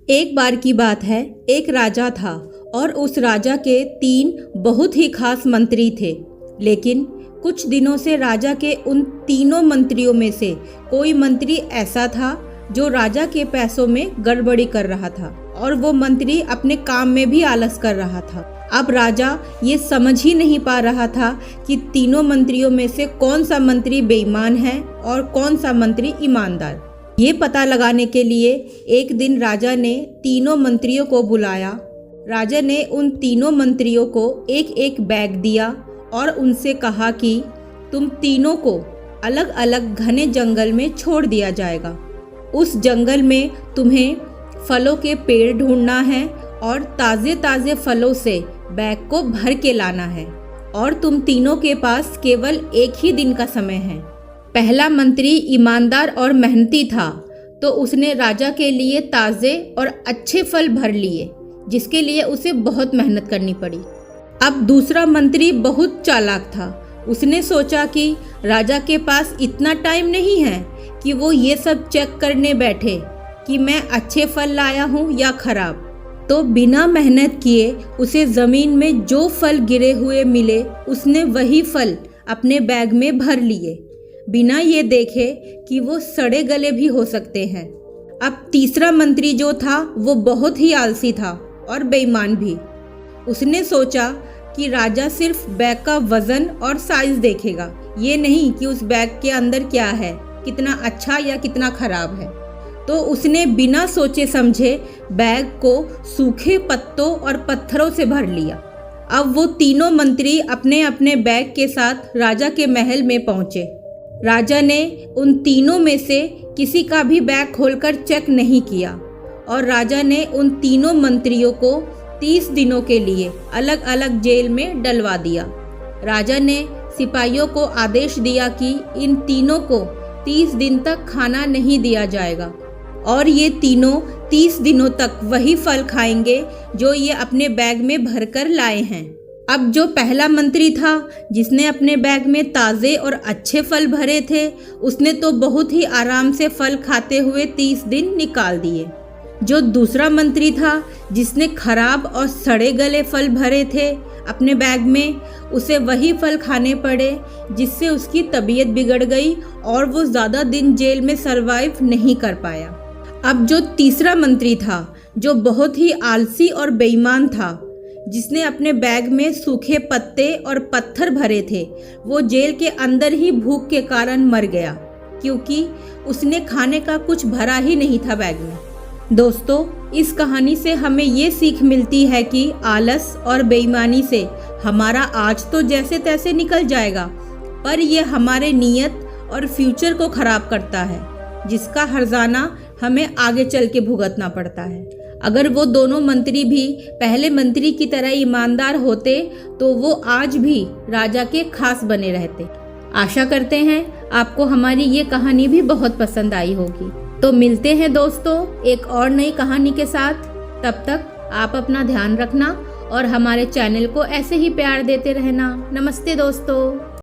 एक बार की बात है, एक राजा था और उस राजा के 3 बहुत ही खास मंत्री थे। लेकिन कुछ दिनों से राजा के उन तीनों मंत्रियों में से कोई मंत्री ऐसा था जो राजा के पैसों में गड़बड़ी कर रहा था और वो मंत्री अपने काम में भी आलस कर रहा था। अब राजा ये समझ ही नहीं पा रहा था कि तीनों मंत्रियों में से कौन सा मंत्री बेईमान है और कौन सा मंत्री ईमानदार। ये पता लगाने के लिए एक दिन राजा ने तीनों मंत्रियों को बुलाया। राजा ने उन तीनों मंत्रियों को एक एक बैग दिया और उनसे कहा कि तुम तीनों को अलग अलग घने जंगल में छोड़ दिया जाएगा। उस जंगल में तुम्हें फलों के पेड़ ढूंढना है और ताज़े ताज़े फलों से बैग को भर के लाना है और तुम तीनों के पास केवल एक ही दिन का समय है। पहला मंत्री ईमानदार और मेहनती था, तो उसने राजा के लिए ताज़े और अच्छे फल भर लिए, जिसके लिए उसे बहुत मेहनत करनी पड़ी। अब दूसरा मंत्री बहुत चालाक था। उसने सोचा कि राजा के पास इतना टाइम नहीं है कि वो ये सब चेक करने बैठे कि मैं अच्छे फल लाया हूँ या खराब। तो बिना मेहनत किए उसे ज़मीन में जो फल गिरे हुए मिले, उसने वही फल अपने बैग में भर लिए, बिना ये देखे कि वो सड़े गले भी हो सकते हैं। अब तीसरा मंत्री जो था वो बहुत ही आलसी था और बेईमान भी। उसने सोचा कि राजा सिर्फ बैग का वज़न और साइज़ देखेगा, ये नहीं कि उस बैग के अंदर क्या है, कितना अच्छा या कितना खराब है। तो उसने बिना सोचे समझे बैग को सूखे पत्तों और पत्थरों से भर लिया। अब वो तीनों मंत्री अपने अपने बैग के साथ राजा के महल में पहुँचे। राजा ने उन तीनों में से किसी का भी बैग खोलकर चेक नहीं किया और राजा ने उन तीनों मंत्रियों को 30 दिनों के लिए अलग अलग जेल में डलवा दिया। राजा ने सिपाहियों को आदेश दिया कि इन तीनों को 30 दिन तक खाना नहीं दिया जाएगा और ये तीनों 30 दिनों तक वही फल खाएंगे जो ये अपने बैग में भरकर लाए हैं। अब जो पहला मंत्री था जिसने अपने बैग में ताज़े और अच्छे फल भरे थे, उसने तो बहुत ही आराम से फल खाते हुए 30 दिन निकाल दिए। जो दूसरा मंत्री था जिसने खराब और सड़े गले फल भरे थे अपने बैग में, उसे वही फल खाने पड़े, जिससे उसकी तबीयत बिगड़ गई और वो ज़्यादा दिन जेल में सरवाइव नहीं कर पाया। अब जो तीसरा मंत्री था जो बहुत ही आलसी और बेईमान था, जिसने अपने बैग में सूखे पत्ते और पत्थर भरे थे, वो जेल के अंदर ही भूख के कारण मर गया, क्योंकि उसने खाने का कुछ भरा ही नहीं था बैग में। दोस्तों, इस कहानी से हमें ये सीख मिलती है कि आलस और बेईमानी से हमारा आज तो जैसे तैसे निकल जाएगा, पर ये हमारे नीयत और फ्यूचर को खराब करता है, जिसका हर्जाना हमें आगे चल के भुगतना पड़ता है। अगर वो दोनों मंत्री भी पहले मंत्री की तरह ईमानदार होते तो वो आज भी राजा के खास बने रहते। आशा करते हैं आपको हमारी ये कहानी भी बहुत पसंद आई होगी। तो मिलते हैं दोस्तों एक और नई कहानी के साथ। तब तक आप अपना ध्यान रखना और हमारे चैनल को ऐसे ही प्यार देते रहना। नमस्ते दोस्तों।